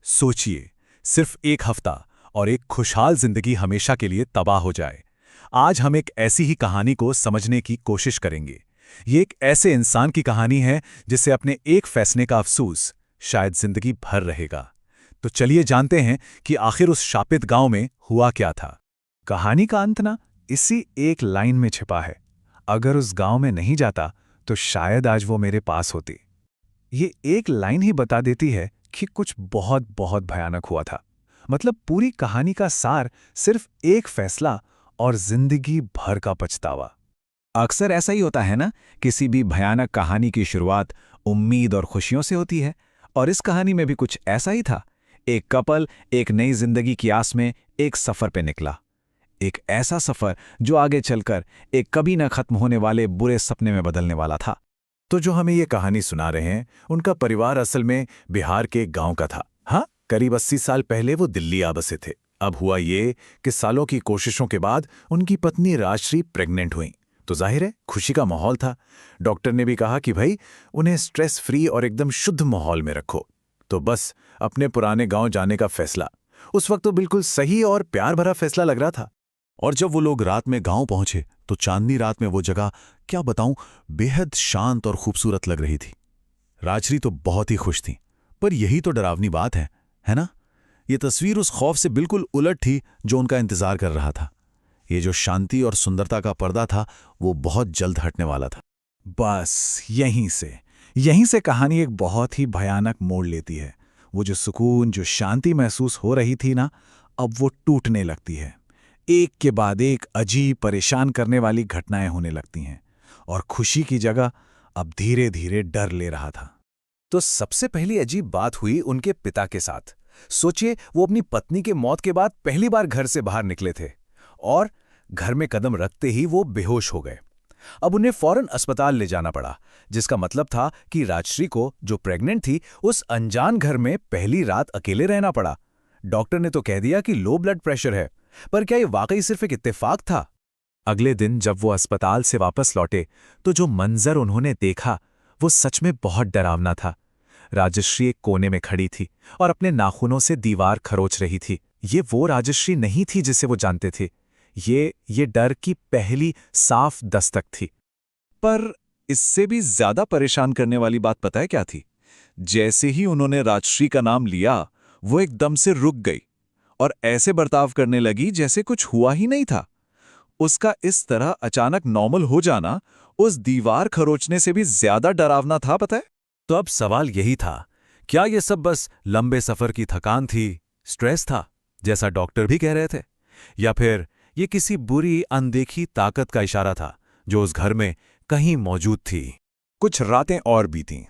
सोचिए, सिर्फ एक हफ्ता और एक खुशहाल जिंदगी हमेशा के लिए तबाह हो जाए। आज हम एक ऐसी ही कहानी को समझने की कोशिश करेंगे। ये एक ऐसे इंसान की कहानी है जिसे अपने एक फैसले का अफसोस शायद जिंदगी भर रहेगा। तो चलिए जानते हैं कि आखिर उस शापित गांव में हुआ क्या था। कहानी का अंत ना इसी एक लाइन में छिपा है। अगर उस गांव में नहीं जाता तो शायद आज वो मेरे पास होती। ये एक लाइन ही बता देती है कि कुछ बहुत बहुत भयानक हुआ था। मतलब पूरी कहानी का सार सिर्फ एक फैसला और जिंदगी भर का पछतावा। अक्सर ऐसा ही होता है ना, किसी भी भयानक कहानी की शुरुआत उम्मीद और खुशियों से होती है। और इस कहानी में भी कुछ ऐसा ही था। एक कपल एक नई जिंदगी की आस में एक सफर पे निकला। एक ऐसा सफर जो आगे चलकर एक कभी न खत्म होने वाले बुरे सपने में बदलने वाला था। तो जो हमें ये कहानी सुना रहे हैं, उनका परिवार असल में बिहार के एक गांव का था। हाँ, करीब 80 साल पहले वो दिल्ली आ बसे थे। अब हुआ ये कि सालों की कोशिशों के बाद उनकी पत्नी राजश्री प्रेग्नेंट हुई। तो जाहिर है खुशी का माहौल था। डॉक्टर ने भी कहा कि भाई उन्हें स्ट्रेस फ्री और एकदम शुद्ध माहौल में रखो। तो बस अपने पुराने गांव जाने का फैसला उस वक्त तो बिल्कुल सही और प्यार भरा फैसला लग रहा था। और जब वो लोग रात में गांव पहुंचे तो चांदनी रात में वो जगह, क्या बताऊं, बेहद शांत और खूबसूरत लग रही थी। राजश्री तो बहुत ही खुश थी, पर यही तो डरावनी बात है ना? ये तस्वीर उस खौफ से बिल्कुल उलट थी जो उनका इंतजार कर रहा था। ये जो शांति और सुंदरता का पर्दा था वो बहुत जल्द हटने वाला था। बस यहीं से कहानी एक बहुत ही भयानक मोड़ लेती है। वो जो सुकून, जो शांति महसूस हो रही थी ना, अब वो टूटने लगती है। एक के बाद एक अजीब परेशान करने वाली घटनाएं होने लगती हैं और खुशी की जगह अब धीरे धीरे डर ले रहा था। तो सबसे पहली अजीब बात हुई उनके पिता के साथ। सोचिए, वो अपनी पत्नी के मौत के बाद पहली बार घर से बाहर निकले थे और घर में कदम रखते ही वो बेहोश हो गए। अब उन्हें फौरन अस्पताल ले जाना पड़ा, जिसका मतलब था कि राजश्री को, जो प्रेग्नेंट थी, उस अनजान घर में पहली रात अकेले रहना पड़ा। डॉक्टर ने तो कह दिया कि लो ब्लड प्रेशर है, पर क्या ये वाकई सिर्फ एक इत्तेफाक था? अगले दिन जब वो अस्पताल से वापस लौटे तो जो मंजर उन्होंने देखा वो सच में बहुत डरावना था। राजश्री एक कोने में खड़ी थी और अपने नाखूनों से दीवार खरोच रही थी। ये वो राजश्री नहीं थी जिसे वो जानते थे। ये डर की पहली साफ दस्तक थी। पर इससे भी ज्यादा परेशान करने वाली बात पता है क्या थी? जैसे ही उन्होंने राजश्री का नाम लिया, वो एकदम से रुक गई और ऐसे बर्ताव करने लगी जैसे कुछ हुआ ही नहीं था। उसका इस तरह अचानक नॉर्मल हो जाना उस दीवार खरोचने से भी ज्यादा डरावना था, पता है? तो अब सवाल यही था, क्या ये सब बस लंबे सफर की थकान थी, स्ट्रेस था, जैसा डॉक्टर भी कह रहे थे, या फिर ये किसी बुरी अनदेखी ताकत का इशारा था जो उस घर में कहीं मौजूद थी? कुछ रातें और बीतीं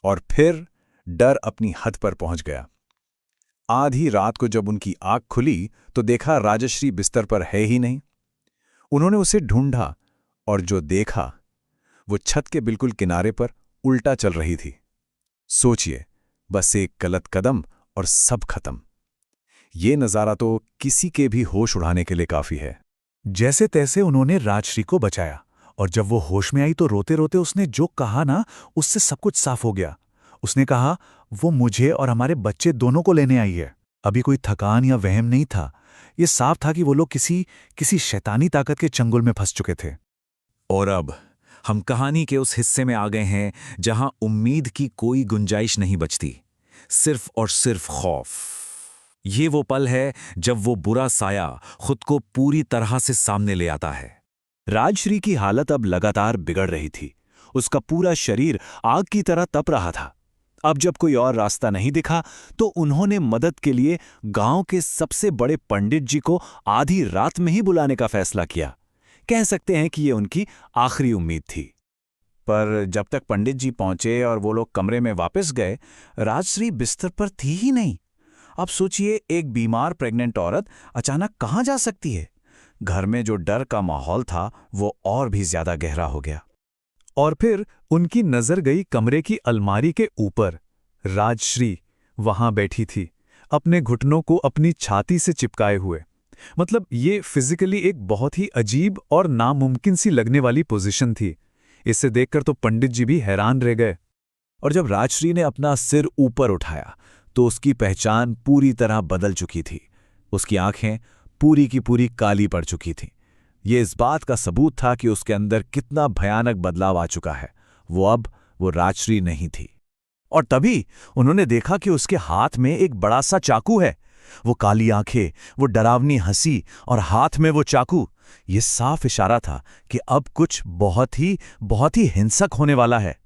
और फिर डर अपनी हद पर पहुंच गया। आधी रात को जब उनकी आंख खुली तो देखा राजश्री बिस्तर पर है ही नहीं। उन्होंने उसे ढूंढा और जो देखा वो छत के बिल्कुल किनारे पर उल्टा चल रही थी। सोचिए, बस एक गलत कदम और सब खत्म। ये नज़ारा तो किसी के भी होश उड़ाने के लिए काफी है। जैसे तैसे उन्होंने राजश्री को बचाया और जब वो होश में आई तो रोते रोते उसने जो कहा ना, उससे सब कुछ साफ हो गया। उसने कहा वो मुझे और हमारे बच्चे दोनों को लेने आई है। अभी कोई थकान या वहम नहीं था। ये साफ था कि वो लोग किसी शैतानी ताकत के चंगुल में फंस चुके थे। और अब हम कहानी के उस हिस्से में आ गए हैं जहां उम्मीद की कोई गुंजाइश नहीं बचती, सिर्फ और सिर्फ खौफ। ये वो पल है जब वो बुरा साया खुद को पूरी तरह से सामने ले आता है। राजश्री की हालत अब लगातार बिगड़ रही थी। उसका पूरा शरीर आग की तरह तप रहा था। अब जब कोई और रास्ता नहीं दिखा तो उन्होंने मदद के लिए गांव के सबसे बड़े पंडित जी को आधी रात में ही बुलाने का फैसला किया। कह सकते हैं कि ये उनकी आखिरी उम्मीद थी। पर जब तक पंडित जी पहुंचे और वो लोग कमरे में वापस गए, राजश्री बिस्तर पर थी ही नहीं। अब सोचिए, एक बीमार प्रेग्नेंट औरत अचानक कहां जा सकती है? घर में जो डर का माहौल था वो और भी ज्यादा गहरा हो गया। और फिर उनकी नजर गई कमरे की अलमारी के ऊपर। राजश्री वहां बैठी थी, अपने घुटनों को अपनी छाती से चिपकाए हुए। मतलब ये फिजिकली एक बहुत ही अजीब और नामुमकिन सी लगने वाली पोजीशन थी। इसे देखकर तो पंडित जी भी हैरान रह गए। और जब राजश्री ने अपना सिर ऊपर उठाया तो उसकी पहचान पूरी तरह बदल चुकी थी। उसकी आंखें पूरी की पूरी काली पड़ चुकी थीं। ये इस बात का सबूत था कि उसके अंदर कितना भयानक बदलाव आ चुका है। वो राजश्री नहीं थी। और तभी उन्होंने देखा कि उसके हाथ में एक बड़ा सा चाकू है। वो काली आंखें, वो डरावनी हंसी और हाथ में वो चाकू, ये साफ इशारा था कि अब कुछ बहुत ही हिंसक होने वाला है।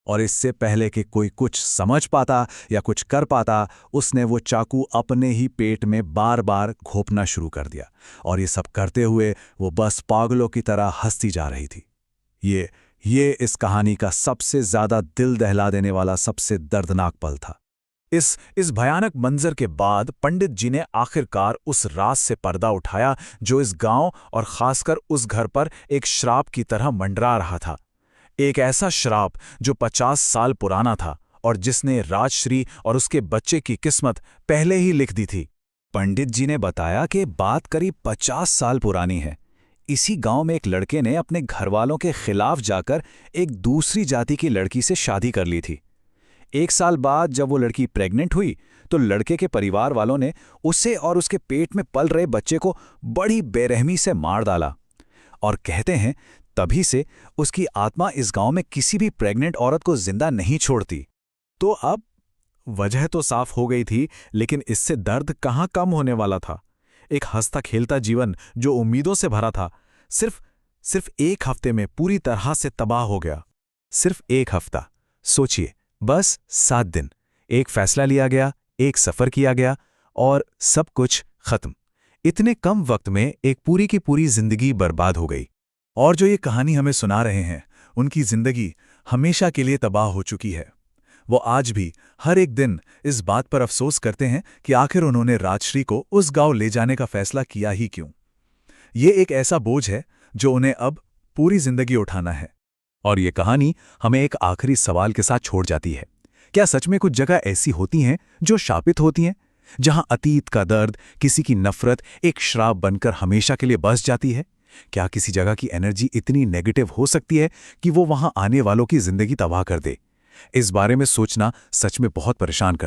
और इससे पहले कि कोई कुछ समझ पाता या कुछ कर पाता, उसने वो चाकू अपने ही पेट में बार बार घोंपना शुरू कर दिया। और ये सब करते हुए वो बस पागलों की तरह हंसती जा रही थी। ये इस कहानी का सबसे ज्यादा दिल दहला देने वाला सबसे दर्दनाक पल था। इस भयानक मंजर के बाद पंडित जी ने आखिरकार उस राज से पर्दा उठाया जो इस गांव और खासकर उस घर पर एक श्राप की तरह मंडरा रहा था। एक ऐसा श्राप जो 50 साल पुराना था और जिसने राजश्री और उसके बच्चे की किस्मत पहले ही लिख दी थी। पंडित जी ने बताया कि बात करीब 50 साल पुरानी है। इसी गांव में एक लड़के ने अपने घरवालों के खिलाफ जाकर एक दूसरी जाति की लड़की से शादी कर ली थी। 1 साल बाद जब वो लड़की प्रेग्नेंट हुई तो लड़के के परिवार वालों ने उसे और उसके पेट में पल रहे बच्चे को बड़ी बेरहमी से मार डाला। और कहते हैं तभी से उसकी आत्मा इस गांव में किसी भी प्रेग्नेंट औरत को जिंदा नहीं छोड़ती। तो अब वजह तो साफ हो गई थी, लेकिन इससे दर्द कहाँ कम होने वाला था। एक हंसता खेलता जीवन जो उम्मीदों से भरा था, सिर्फ 1 हफ्ते में पूरी तरह से तबाह हो गया। सिर्फ 1 हफ्ता, सोचिए, बस 7 दिन। एक फैसला लिया गया, एक सफर किया गया और सब कुछ खत्म। इतने कम वक्त में एक पूरी की पूरी जिंदगी बर्बाद हो गई। और जो ये कहानी हमें सुना रहे हैं, उनकी जिंदगी हमेशा के लिए तबाह हो चुकी है। वो आज भी हर एक दिन इस बात पर अफसोस करते हैं कि आखिर उन्होंने राजश्री को उस गांव ले जाने का फैसला किया ही क्यों। ये एक ऐसा बोझ है जो उन्हें अब पूरी जिंदगी उठाना है। और ये कहानी हमें एक आखिरी सवाल के साथ छोड़ जाती है। क्या सच में कुछ जगह ऐसी होती हैं जो शापित होती हैं, जहां अतीत का दर्द, किसी की नफरत एक श्राप बनकर हमेशा के लिए बस जाती है? क्या किसी जगह की एनर्जी इतनी नेगेटिव हो सकती है कि वो वहां आने वालों की जिंदगी तबाह कर दे? इस बारे में सोचना सच में बहुत परेशान कर